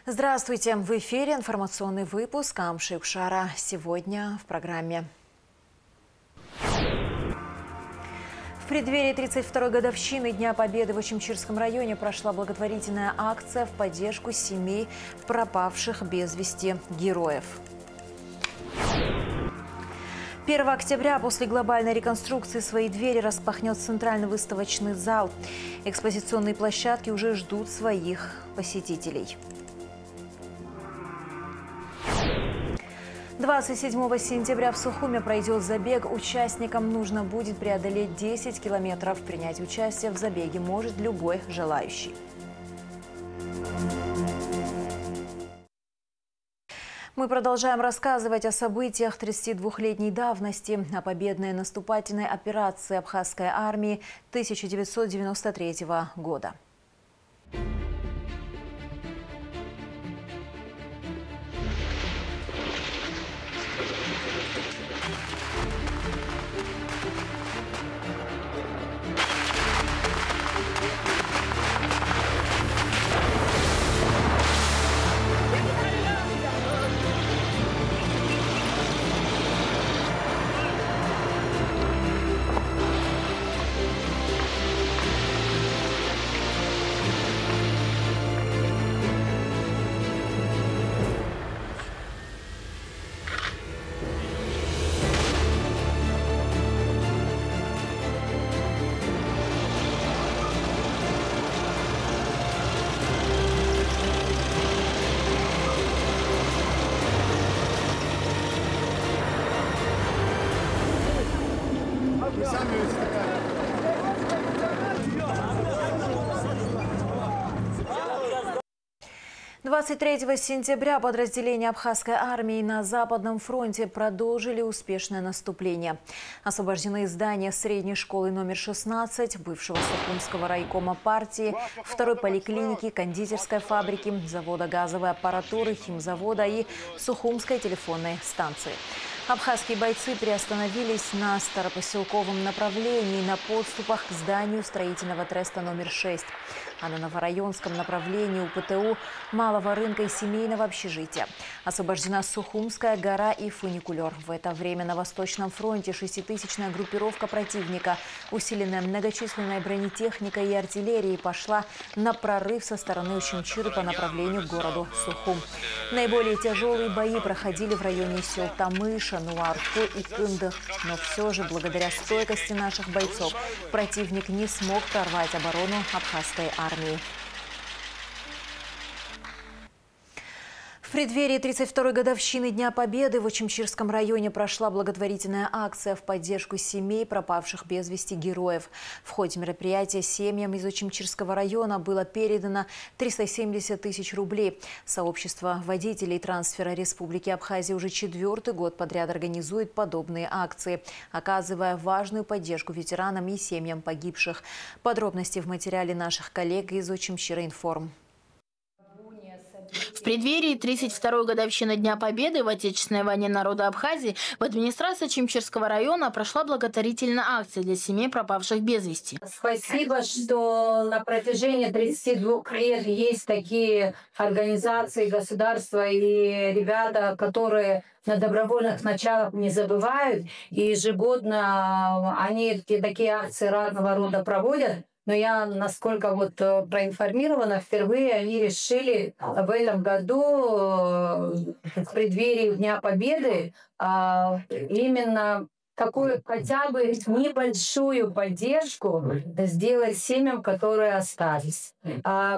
Здравствуйте! В эфире информационный выпуск Амши-Укшара. Сегодня в программе. В преддверии 32-й годовщины Дня Победы в Очимчирском районе прошла благотворительная акция в поддержку семей пропавших без вести героев. 1 октября после глобальной реконструкции свои двери распахнет Центральный выставочный зал. Экспозиционные площадки уже ждут своих посетителей. 27 сентября в Сухуме пройдет забег. Участникам нужно будет преодолеть 10 километров. Принять участие в забеге может любой желающий. Мы продолжаем рассказывать о событиях 32-летней давности, о победной наступательной операции Абхазской армии 1993 года. Двадцать 23 сентября подразделения Абхазской армии на Западном фронте продолжили успешное наступление. Освобождены здания средней школы номер 16, бывшего Сухумского райкома партии, второй поликлиники, кондитерской фабрики, завода газовой аппаратуры, химзавода и Сухумской телефонной станции. Абхазские бойцы приостановились на Старопоселковом направлении на подступах к зданию строительного треста номер 6, а на Новорайонском направлении у ПТУ Малого рынка и семейного общежития. Освобождена Сухумская гора и фуникулер. В это время на Восточном фронте 6-тысячная группировка противника, усиленная многочисленной бронетехникой и артиллерией, пошла на прорыв со стороны Очимчиры по направлению к городу Сухум. Наиболее тяжелые бои проходили в районе сел Тамыша, Нуарку и Кындых. Но все же, благодаря стойкости наших бойцов, противник не смог прорвать оборону Абхазской армии. В преддверии 32-й годовщины Дня Победы в Очимчирском районе прошла благотворительная акция в поддержку семей пропавших без вести героев. В ходе мероприятия семьям из Очимчирского района было передано 370 тысяч рублей. Сообщество водителей трансфера Республики Абхазия уже 4-й год подряд организует подобные акции, оказывая важную поддержку ветеранам и семьям погибших. Подробности в материале наших коллег из Очимчира-Информ. В преддверии 32-й годовщины Дня Победы в Отечественной войне народа Абхазии в администрации Очимчирского района прошла благотворительная акция для семей пропавших без вести. Спасибо, что на протяжении 32 лет есть такие организации, государства и ребята, которые на добровольных началах не забывают. И ежегодно они такие акции разного рода проводят. Но я, насколько проинформирована, впервые они решили в этом году, в преддверии Дня Победы, именно такую хотя бы небольшую поддержку сделать семьям, которые остались,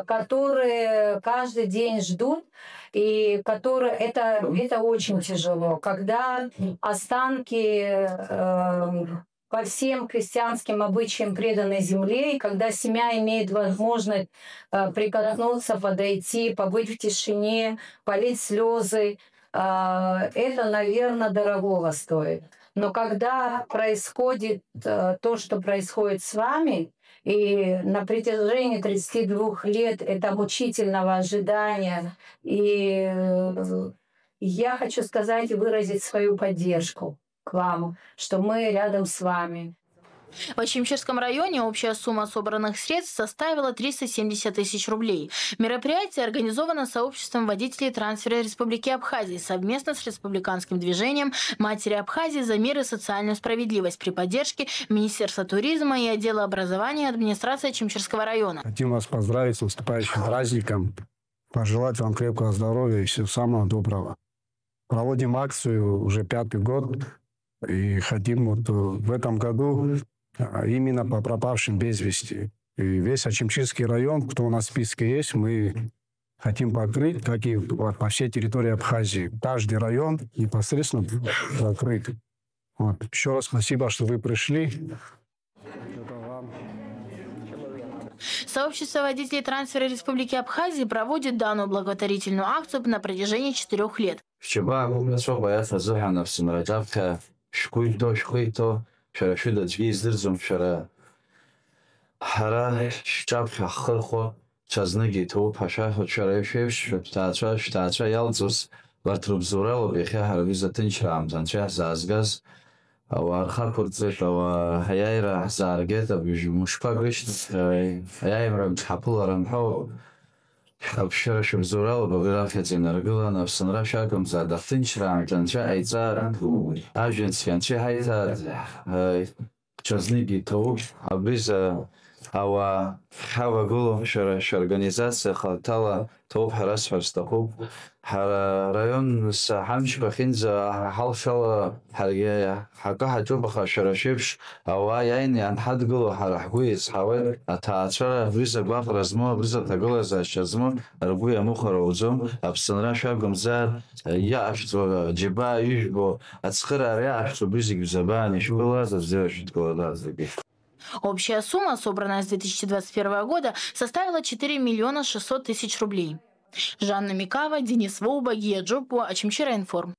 которые каждый день ждут, и которые это очень тяжело, когда останки по всем крестьянским обычаям преданной земле, и когда семья имеет возможность прикоснуться, подойти, побыть в тишине, полить слезы, это, наверное, дорогого стоит. Но когда происходит то, что происходит с вами, и на протяжении 32 лет это мучительного ожидания, и я хочу сказать и выразить свою поддержку к вам, что мы рядом с вами. В Ачимчирском районе общая сумма собранных средств составила 370 тысяч рублей. Мероприятие организовано сообществом водителей трансфера Республики Абхазии совместно с республиканским движением «Матери Абхазии за мир и социальную справедливость» при поддержке Министерства туризма и отдела образования администрации Ачимчирского района. Хотим вас поздравить с наступающим праздником, пожелать вам крепкого здоровья и всего самого доброго. Проводим акцию уже 5-й год и хотим в этом году именно по пропавшим без вести. И весь Ачимчирский район, кто у нас в списке есть, мы хотим покрыть, как и по всей территории Абхазии. Каждый район непосредственно покрыт. Еще раз спасибо, что вы пришли. Сообщество водителей трансфера Республики Абхазии проводит данную благотворительную акцию на протяжении 4 лет. شراشود جیز درزم شرا حرا شاب خخخو چزنگی تو پاشا خود شرایشش تاچا یالزوس ورتروب زورا و بیخی هرویز تنشرام تنچه زازگز و آخر پرتزت و هیای را زارگت و بیش مشپاگش هیای مرم تحپل رم حو شراشوب زورا و بغیرافت زینرگلا نفسن را شاکم زاد تنشرام تنچه ایزار آژانسیان چه هایزار چزنگی تو عبیز هوا گلو شرش организация خالتالا توب حراس فرستخوب هر رایون همش بخین ز حال شل هرگه حقا حجو بخا شرشیبش هوا یعنی ان حد گلو هر حقویز هوا اتاچر بریز باق رزمو بریز تگل از شزمو ربوی مخور وزم ابسنرا شابم زار یا اشتو جبا یشبو اتسخر اریا اشتو بریزی زبانی شولا زوجت голода. Общая сумма, собранная с 2021 года, составила 4 миллиона 600 тысяч рублей. Жанна Микава, Денис Воуба, Гия Джопу, Ачимчира Информ.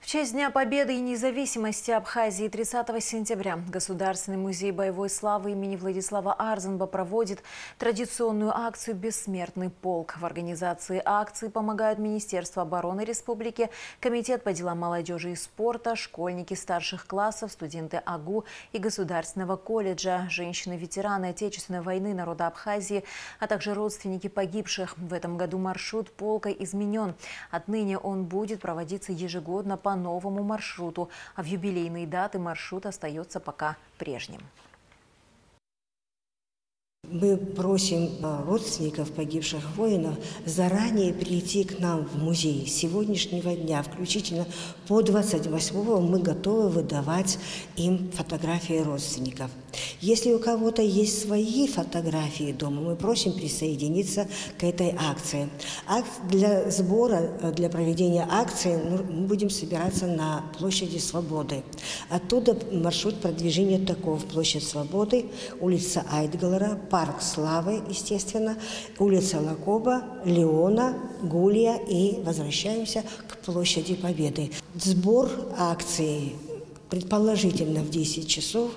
В честь Дня Победы и независимости Абхазии 30 сентября Государственный музей боевой славы имени Владислава Арзенба проводит традиционную акцию «Бессмертный полк». В организации акции помогают Министерство обороны Республики, Комитет по делам молодежи и спорта, школьники старших классов, студенты АГУ и Государственного колледжа, женщины-ветераны Отечественной войны народа Абхазии, а также родственники погибших. В этом году маршрут полка изменен. Отныне он будет проводиться ежегодно по новому маршруту, а в юбилейные даты маршрут остается пока прежним. Мы просим родственников погибших воинов заранее прийти к нам в музей. С сегодняшнего дня, включительно по 28-го, мы готовы выдавать им фотографии родственников. Если у кого-то есть свои фотографии дома, мы просим присоединиться к этой акции. Для сбора, для проведения акции мы будем собираться на площади Свободы. Оттуда маршрут продвижения таков: площадь Свободы, улица Айтгалара, парк Славы, естественно, улица Лакоба, Леона, Гулия, и возвращаемся к площади Победы. Сбор акции предположительно в 10 часов.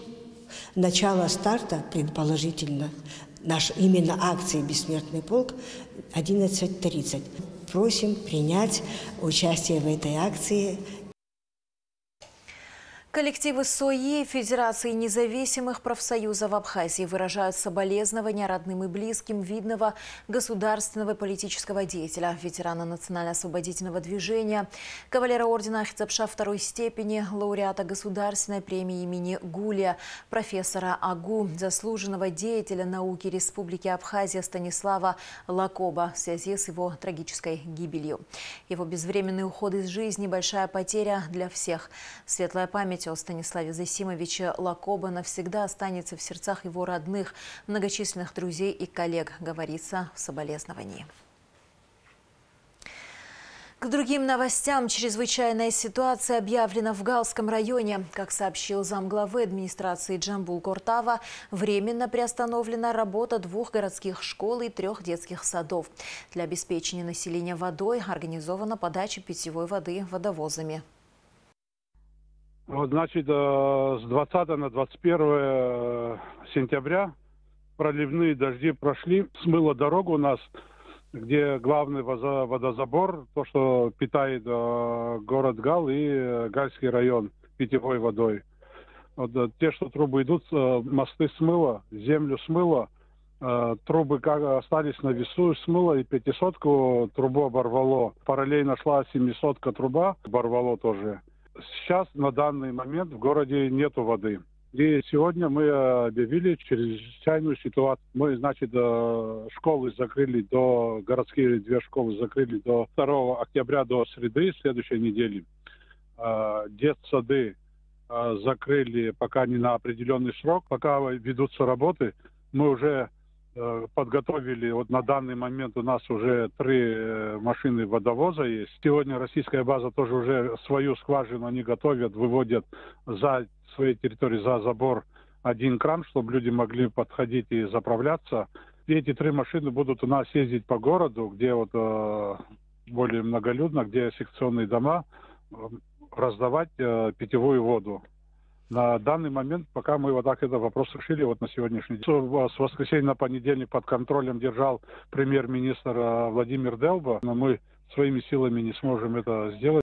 Начало старта, предположительно, именно акции «Бессмертный полк» 11:30. Просим принять участие в этой акции. Коллективы СОИ Федерации независимых профсоюзов Абхазии выражают соболезнования родным и близким видного государственного и политического деятеля, ветерана национально-освободительного движения, кавалера ордена Ахицапша второй степени, лауреата государственной премии имени Гулия, профессора АГУ, заслуженного деятеля науки Республики Абхазия Станислава Лакоба в связи с его трагической гибелью. Его безвременный уход из жизни – большая потеря для всех. Светлая память о Станиславе Засимовиче Лакоба навсегда останется в сердцах его родных, многочисленных друзей и коллег, говорится в соболезновании. К другим новостям. Чрезвычайная ситуация объявлена в Галском районе. Как сообщил замглавы администрации Джамбул Кортава, временно приостановлена работа 2 городских школ и 3 детских садов. Для обеспечения населения водой организована подача питьевой воды водовозами. Значит, с 20 на 21 сентября проливные дожди прошли, смыло дорогу у нас, где главный водозабор, то, что питает город Гал и Гальский район питьевой водой. Вот, те, что трубы идут, мосты смыло, землю смыло, трубы как остались на весу, смыло, и 500-ку трубу оборвало. Параллельно шла 700-ка труба, оборвало тоже. Сейчас, на данный момент, в городе нету воды. И сегодня мы объявили чрезвычайную ситуацию. Мы, значит, школы закрыли городские 2 школы закрыли до 2 октября, до среды следующей недели. Детсады закрыли пока не на определенный срок. Пока ведутся работы, мы уже подготовили, вот на данный момент у нас уже 3 машины водовоза есть. Сегодня российская база тоже уже свою скважину они готовят, выводят за своей территории, за забор 1 кран, чтобы люди могли подходить и заправляться. И эти 3 машины будут у нас ездить по городу, где вот более многолюдно, где секционные дома, раздавать питьевую воду. На данный момент, пока мы вот так этот вопрос решили, вот на сегодняшний день. С воскресенья на понедельник под контролем держал премьер-министр Владимир Делба, но мы своими силами не сможем это сделать.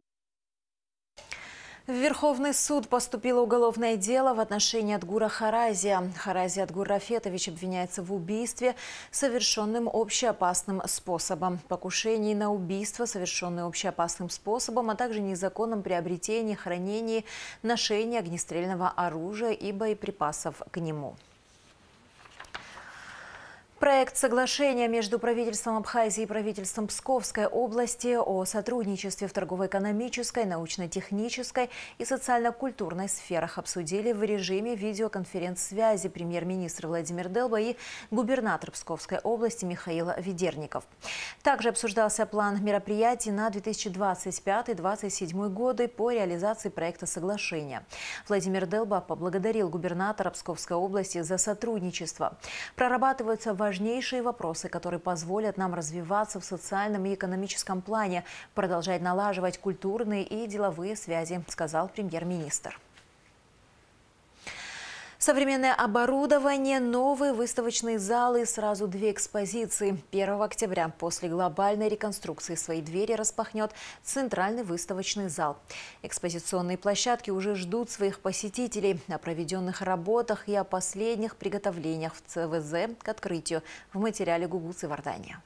В Верховный суд поступило уголовное дело в отношении Адгура Харазия. Харазий Адгур Рафетович обвиняется в убийстве, совершенным общеопасным способом, покушении на убийство, совершенное общеопасным способом, а также незаконном приобретении, хранении, ношении огнестрельного оружия и боеприпасов к нему. Проект соглашения между правительством Абхазии и правительством Псковской области о сотрудничестве в торгово-экономической, научно-технической и социально-культурной сферах обсудили в режиме видеоконференц-связи премьер-министр Владимир Делба и губернатор Псковской области Михаил Ведерников. Также обсуждался план мероприятий на 2025-2027 годы по реализации проекта соглашения. Владимир Делба поблагодарил губернатора Псковской области за сотрудничество. Прорабатываются важнейшие вопросы, которые позволят нам развиваться в социальном и экономическом плане, продолжать налаживать культурные и деловые связи, сказал премьер-министр. Современное оборудование, новые выставочные залы и сразу 2 экспозиции. 1 октября после глобальной реконструкции свои двери распахнет Центральный выставочный зал. Экспозиционные площадки уже ждут своих посетителей. О проведенных работах и о последних приготовлениях в ЦВЗ к открытию в материале Гугуцы Вардания.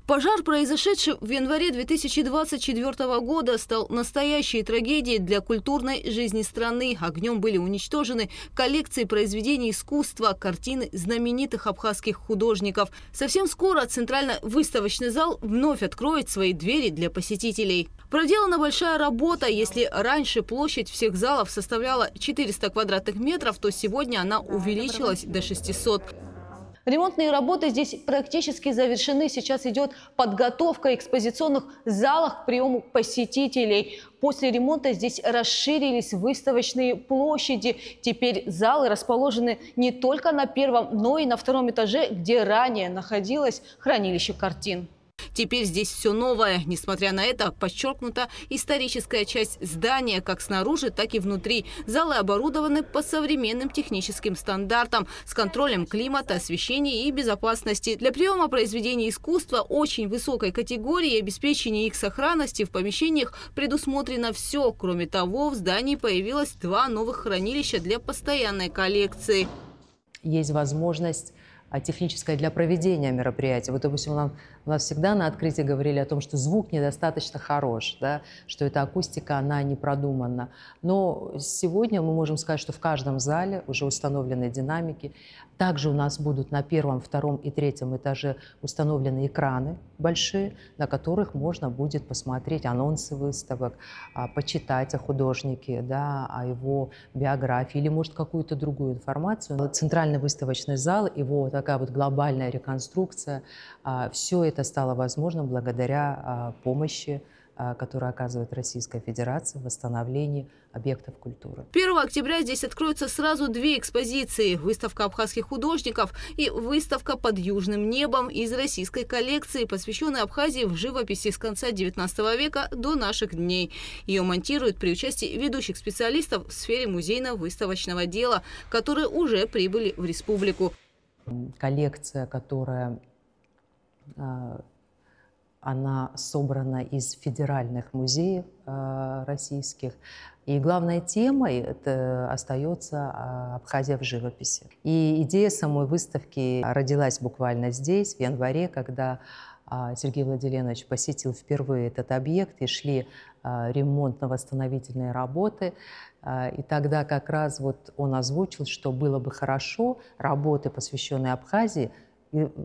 Пожар, произошедший в январе 2024 года, стал настоящей трагедией для культурной жизни страны. Огнем были уничтожены коллекции произведений искусства, картины знаменитых абхазских художников. Совсем скоро Центральный выставочный зал вновь откроет свои двери для посетителей. Проделана большая работа. Если раньше площадь всех залов составляла 400 квадратных метров, то сегодня она увеличилась до 600. Ремонтные работы здесь практически завершены. Сейчас идет подготовка экспозиционных залов к приему посетителей. После ремонта здесь расширились выставочные площади. Теперь залы расположены не только на 1-м, но и на 2-м этаже, где ранее находилось хранилище картин. Теперь здесь все новое. Несмотря на это, подчеркнута историческая часть здания как снаружи, так и внутри. Залы оборудованы по современным техническим стандартам с контролем климата, освещения и безопасности. Для приема произведений искусства очень высокой категории и обеспечения их сохранности в помещениях предусмотрено все. Кроме того, в здании появилось 2 новых хранилища для постоянной коллекции. Есть возможность техническое для проведения мероприятия. Вот, допустим, у нас всегда на открытии говорили о том, что звук недостаточно хорош, да, что эта акустика, она не продумана. Но сегодня мы можем сказать, что в каждом зале уже установлены динамики. Также у нас будут на 1-м, 2-м и 3-м этаже установлены экраны большие, на которых можно будет посмотреть анонсы выставок, почитать о художнике, да, о его биографии или, может, какую-то другую информацию. Центральный выставочный зал, его такая вот глобальная реконструкция, все это стало возможным благодаря помощи, которую оказывает Российская Федерация в восстановлении объектов культуры. 1 октября здесь откроются сразу 2 экспозиции. Выставка абхазских художников и выставка «Под южным небом» из российской коллекции, посвященной Абхазии в живописи с конца 19 века до наших дней. Ее монтируют при участии ведущих специалистов в сфере музейно-выставочного дела, которые уже прибыли в республику. Коллекция, которая Она собрана из федеральных музеев российских. И главной темой это остается Абхазия в живописи. И идея самой выставки родилась буквально здесь, в январе, когда Сергей Владимирович посетил впервые этот объект, и шли ремонтно-восстановительные работы. И тогда как раз вот он озвучил, что было бы хорошо работы, посвященные Абхазии,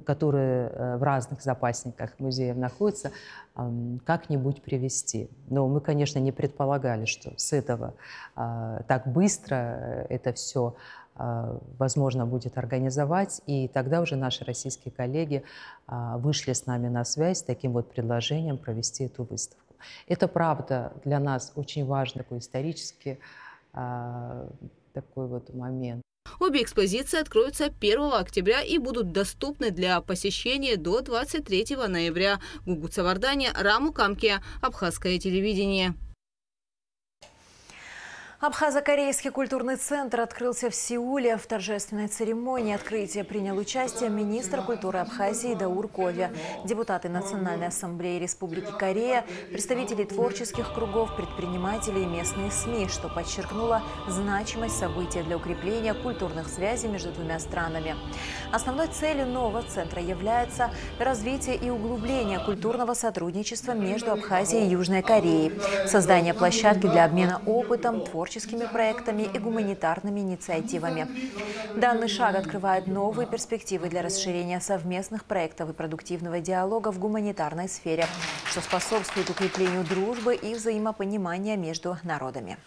которые в разных запасниках музеев находятся, как-нибудь привести. Но мы, конечно, не предполагали, что с этого так быстро это все возможно будет организовать. И тогда уже наши российские коллеги вышли с нами на связь с таким вот предложением провести эту выставку. Это, правда, для нас очень важный такой исторический такой вот момент. Обе экспозиции откроются 1 октября и будут доступны для посещения до 23 ноября. Гугу Цавардани, Раму Камке, Абхазское телевидение. Абхазо-корейский культурный центр открылся в Сеуле. В торжественной церемонии открытия принял участие министр культуры Абхазии Даур Кови, депутаты Национальной ассамблеи Республики Корея, представители творческих кругов, предприниматели и местные СМИ, что подчеркнуло значимость события для укрепления культурных связей между двумя странами. Основной целью нового центра является развитие и углубление культурного сотрудничества между Абхазией и Южной Кореей, создание площадки для обмена опытом, творческими проектами и гуманитарными инициативами. Данный шаг открывает новые перспективы для расширения совместных проектов и продуктивного диалога в гуманитарной сфере, что способствует укреплению дружбы и взаимопонимания между народами.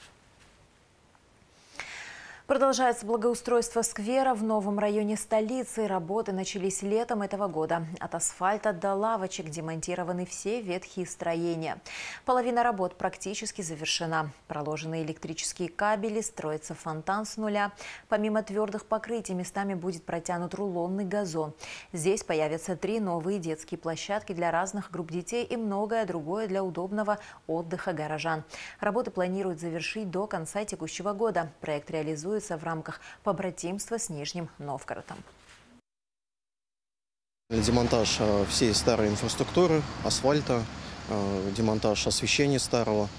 Продолжается благоустройство сквера в новом районе столицы. Работы начались летом этого года. От асфальта до лавочек демонтированы все ветхие строения. Половина работ практически завершена. Проложены электрические кабели, строится фонтан с нуля. Помимо твердых покрытий местами будет протянут рулонный газон. Здесь появятся 3 новые детские площадки для разных групп детей и многое другое для удобного отдыха горожан. Работы планируют завершить до конца текущего года. Проект реализуется в рамках побратимства с Нижним Новгородом. Демонтаж всей старой инфраструктуры, асфальта, демонтаж освещения старого.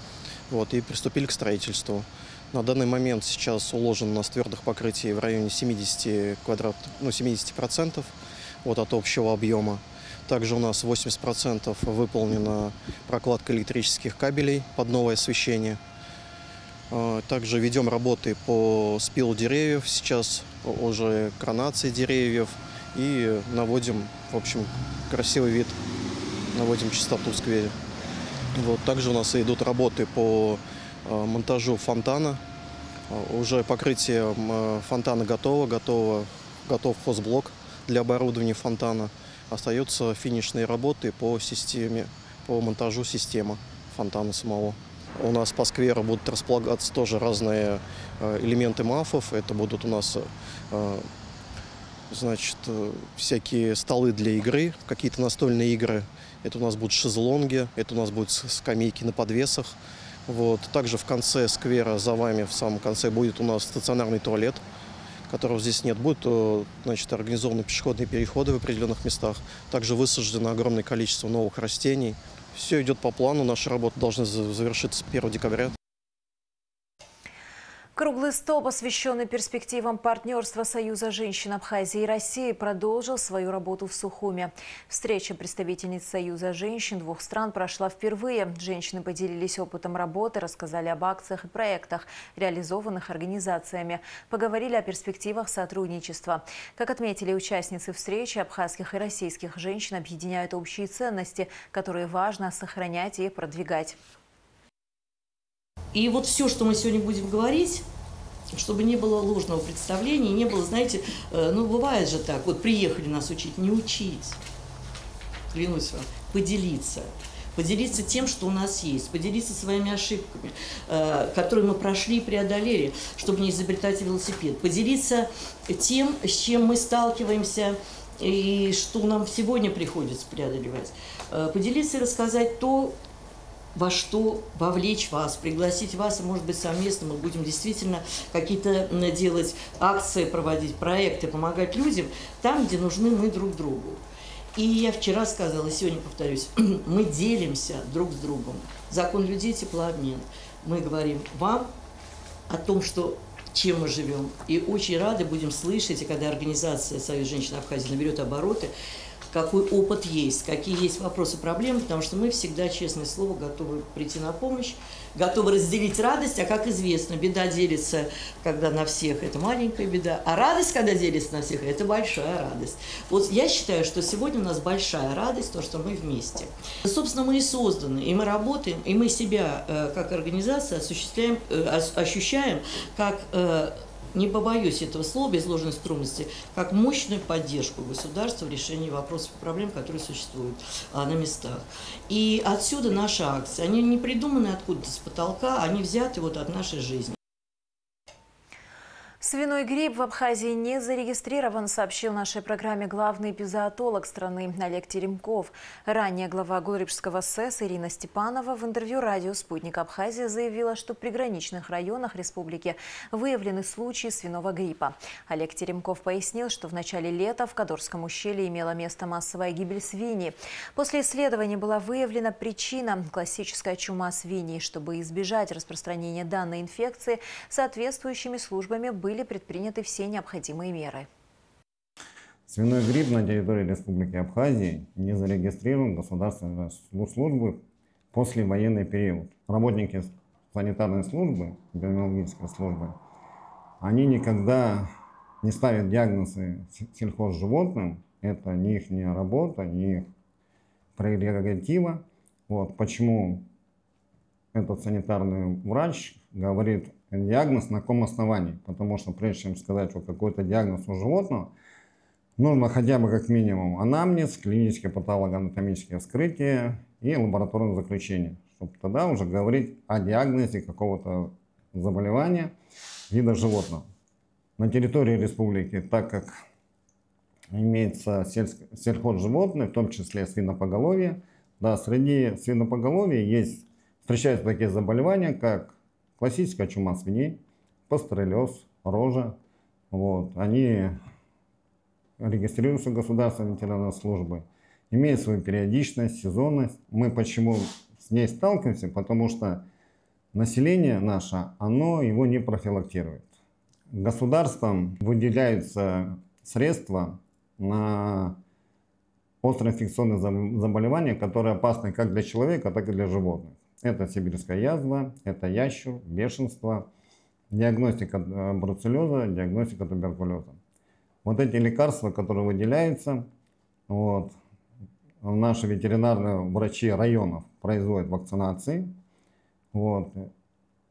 И приступили к строительству. На данный момент сейчас уложено у нас твердых покрытий в районе 70% от общего объема. Также у нас 80% выполнена прокладка электрических кабелей под новое освещение. Также ведем работы по спилу деревьев, сейчас уже коронации деревьев, и наводим, в общем, красивый вид, наводим чистоту в сквере. Также у нас идут работы по монтажу фонтана. Уже покрытие фонтана готов хозблок для оборудования фонтана. Остаются финишные работы по монтажу системы фонтана самого. У нас по скверу будут располагаться тоже разные элементы МАФов. Это будут у нас, всякие столы для игры, какие-то настольные игры. Это у нас будут шезлонги, это у нас будут скамейки на подвесах. Также в конце сквера, за вами, в самом конце, будет у нас стационарный туалет, которого здесь нет. Будут, организованы пешеходные переходы в определенных местах. Также высажено огромное количество новых растений. Все идет по плану. Наши работы должны завершиться 1 декабря. Круглый стол, посвященный перспективам партнерства Союза женщин Абхазии и России, продолжил свою работу в Сухуме. Встреча представительниц Союза женщин 2 стран прошла впервые. Женщины поделились опытом работы, рассказали об акциях и проектах, реализованных организациями, поговорили о перспективах сотрудничества. Как отметили участницы встречи, абхазских и российских женщин объединяют общие ценности, которые важно сохранять и продвигать. И все, что мы сегодня будем говорить, чтобы не было ложного представления, не было, знаете, бывает же так, приехали нас учить, не учить, клянусь вам, поделиться. Поделиться тем, что у нас есть, поделиться своими ошибками, которые мы прошли и преодолели, чтобы не изобретать велосипед. Поделиться тем, с чем мы сталкиваемся и что нам сегодня приходится преодолевать. Поделиться и рассказать то, во что вовлечь вас, пригласить вас, и, может быть, совместно мы будем действительно какие-то делать акции, проводить проекты, помогать людям там, где нужны мы друг другу. И я вчера сказала, и сегодня повторюсь, мы делимся друг с другом. Закон людей, теплообмен. Мы говорим вам о том, что чем мы живем. И очень рады будем слышать, и когда организация «Союз женщин Абхазии» наберет обороты, какой опыт есть, какие есть вопросы, проблемы, потому что мы всегда, честное слово, готовы прийти на помощь, готовы разделить радость, а как известно, беда делится, когда на всех, это маленькая беда, а радость, когда делится на всех, это большая радость. Вот я считаю, что сегодня у нас большая радость, то, что мы вместе. Собственно, мы и созданы, и мы работаем, и мы себя как организация ощущаем как... не побоюсь этого слова, без ложной скромности, как мощную поддержку государства в решении вопросов и проблем, которые существуют на местах. И отсюда наши акции. Они не придуманы откуда-то с потолка, они взяты вот от нашей жизни. Свиной грипп в Абхазии не зарегистрирован, сообщил нашей программе главный эпизоотолог страны Олег Теремков. Ранее глава Гулрипского СЭС Ирина Степанова в интервью радио «Спутник Абхазия» заявила, что в приграничных районах республики выявлены случаи свиного гриппа. Олег Теремков пояснил, что в начале лета в Кадорском ущелье имела место массовая гибель свиней. После исследования была выявлена причина – классическая чума свиней. Чтобы избежать распространения данной инфекции, соответствующими службами были предприняты все необходимые меры. Свиной грипп на территории Республики Абхазия не зарегистрирован государственной службы после военный период. Работники санитарной службы, эпидемиологической службы, они никогда не ставят диагнозы сельхозживотным. Это не их работа, не их прерогатива. Вот почему этот санитарный врач говорит диагноз на каком основании. Потому что прежде чем сказать, что какой-то диагноз у животного, нужно хотя бы как минимум анамнез, клиническое патологоанатомическое вскрытие и лабораторное заключение, чтобы тогда уже говорить о диагнозе какого-то заболевания вида животного. На территории республики, так как имеется сельхозживотные, в том числе свинопоголовье, да, среди свинопоголовья встречаются такие заболевания, как классическая чума свиней, пастереллез, рожа. Вот. Они регистрируются государственной ветеринарной службой, имеют свою периодичность, сезонность. Мы почему с ней сталкиваемся? Потому что население наше, оно его не профилактирует. Государством выделяются средства на острые инфекционные заболевания, которые опасны как для человека, так и для животных. Это сибирская язва, это ящур, бешенство, диагностика бруцеллеза, диагностика туберкулеза. Вот эти лекарства, которые выделяются, вот, наши ветеринарные врачи районов производят вакцинации. Вот,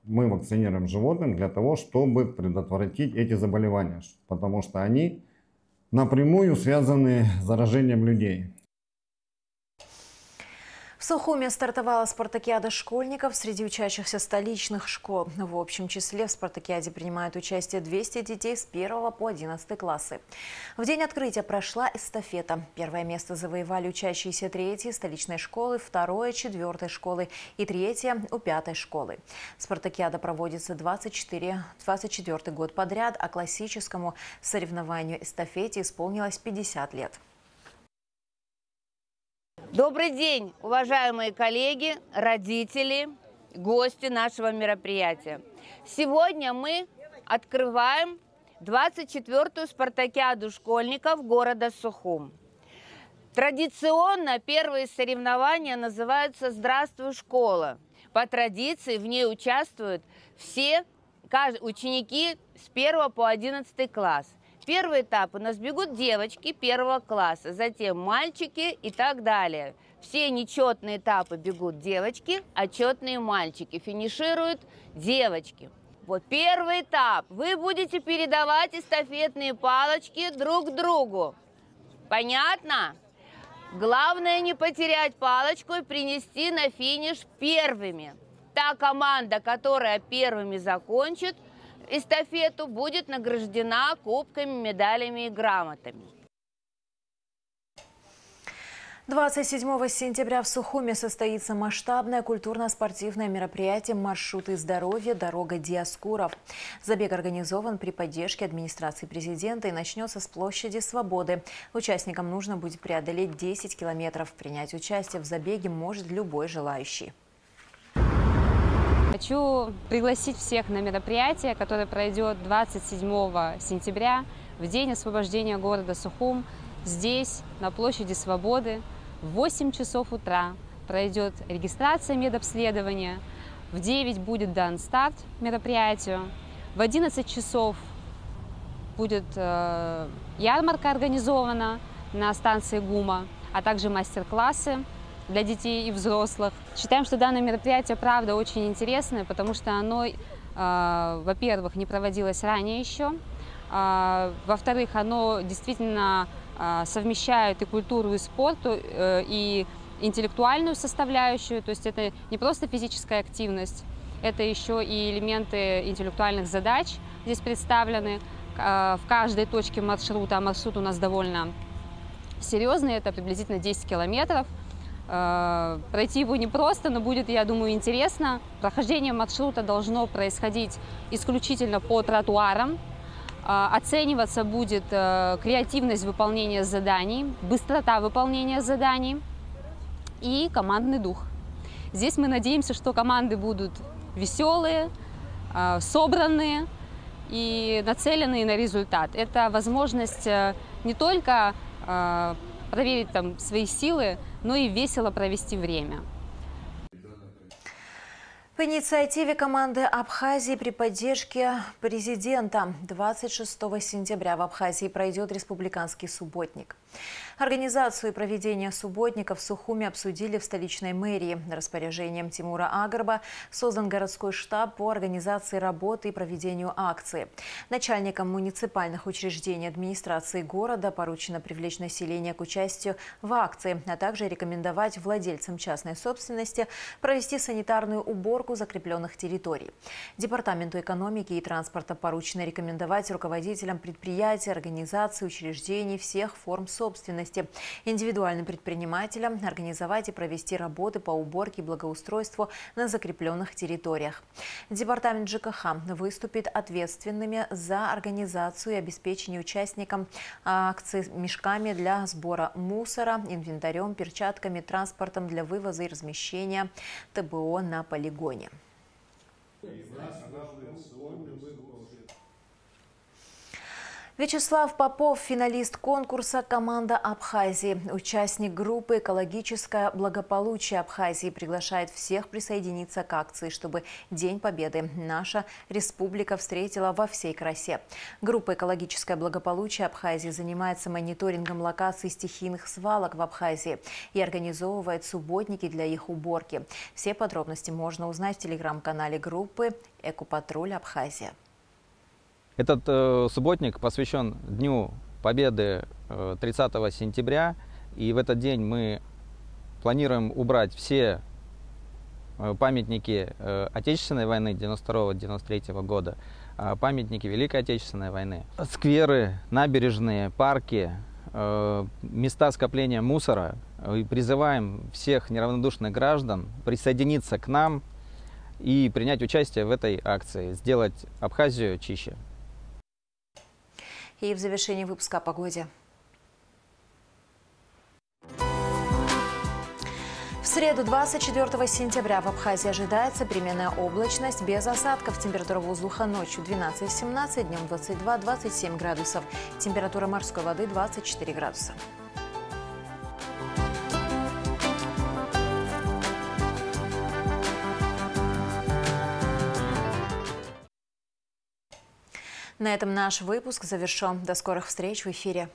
мы вакцинируем животных для того, чтобы предотвратить эти заболевания, потому что они напрямую связаны с заражением людей. В Сухуме стартовала спартакиада школьников среди учащихся столичных школ. В общем числе в спартакиаде принимают участие 200 детей с 1 по 11 классы. В день открытия прошла эстафета. Первое место завоевали учащиеся 3-й столичной школы, 2-й, 4-й школы и 3-я у 5-й школы. Спартакиада проводится 24-й год подряд, а классическому соревнованию эстафете исполнилось 50 лет. Добрый день, уважаемые коллеги, родители, гости нашего мероприятия. Сегодня мы открываем 24-ю спартакиаду школьников города Сухум. Традиционно первые соревнования называются «Здравствуй, школа». По традиции в ней участвуют все ученики с 1 по 11 класс. Первый этап у нас бегут девочки 1 класса, затем мальчики и так далее. Все нечетные этапы бегут девочки, а четные мальчики. Финишируют девочки. Вот первый этап. Вы будете передавать эстафетные палочки друг другу. Понятно? Главное не потерять палочку и принести на финиш первыми. Та команда, которая первыми закончит эстафету, будет награждена кубками, медалями и грамотами. 27 сентября в Сухуме состоится масштабное культурно-спортивное мероприятие «Маршруты здоровья. Дорога Диаскуров». Забег организован при поддержке администрации президента и начнется с площади Свободы. Участникам нужно будет преодолеть 10 километров. Принять участие в забеге может любой желающий. Хочу пригласить всех на мероприятие, которое пройдет 27 сентября, в день освобождения города Сухум. Здесь, на площади Свободы, в 8 часов утра пройдет регистрация медобследования, в 9 будет дан старт мероприятию, в 11 часов будет ярмарка организована на станции ГУМа, а также мастер-классы для детей и взрослых. Считаем, что данное мероприятие, правда, очень интересное, потому что оно, во-первых, не проводилось ранее еще, во-вторых, оно действительно совмещает и культуру, и спорт, и интеллектуальную составляющую, то есть это не просто физическая активность, это еще и элементы интеллектуальных задач здесь представлены в каждой точке маршрута, а маршрут у нас довольно серьезный, это приблизительно 10 километров. Пройти его непросто, но будет, я думаю, интересно. Прохождение маршрута должно происходить исключительно по тротуарам. Оцениваться будет креативность выполнения заданий, быстрота выполнения заданий и командный дух. Здесь мы надеемся, что команды будут веселые, собранные и нацеленные на результат. Это возможность не только проверить там свои силы, но и весело провести время. По инициативе команды Абхазии при поддержке президента 26 сентября в Абхазии пройдет республиканский субботник. Организацию и проведение субботника в Сухуме обсудили в столичной мэрии. Распоряжением Тимура Агарба создан городской штаб по организации работы и проведению акции. Начальникам муниципальных учреждений администрации города поручено привлечь население к участию в акции, а также рекомендовать владельцам частной собственности провести санитарную уборку закрепленных территорий. Департаменту экономики и транспорта поручено рекомендовать руководителям предприятий, организаций, учреждений всех форм собственности, индивидуальным предпринимателям организовать и провести работы по уборке и благоустройству на закрепленных территориях. Департамент ЖКХ выступит ответственными за организацию и обеспечение участникам акций мешками для сбора мусора, инвентарем, перчатками, транспортом для вывоза и размещения ТБО на полигоне. Вячеслав Попов, финалист конкурса «Команда Абхазии», участник группы «Экологическое благополучие Абхазии», приглашает всех присоединиться к акции, чтобы День Победы наша республика встретила во всей красе. Группа «Экологическое благополучие Абхазии» занимается мониторингом локаций стихийных свалок в Абхазии и организовывает субботники для их уборки. Все подробности можно узнать в телеграм-канале группы «Экопатруль Абхазия». Этот субботник посвящен Дню Победы 30 сентября, и в этот день мы планируем убрать все памятники Отечественной войны 92-93 года, памятники Великой Отечественной войны, скверы, набережные, парки, места скопления мусора. И призываем всех неравнодушных граждан присоединиться к нам и принять участие в этой акции, сделать Абхазию чище. И в завершении выпуска о погоде. В среду 24 сентября в Абхазии ожидается переменная облачность без осадков. Температура воздуха ночью 12-17, днем 22-27 градусов. Температура морской воды 24 градуса. На этом наш выпуск завершен. До скорых встреч в эфире.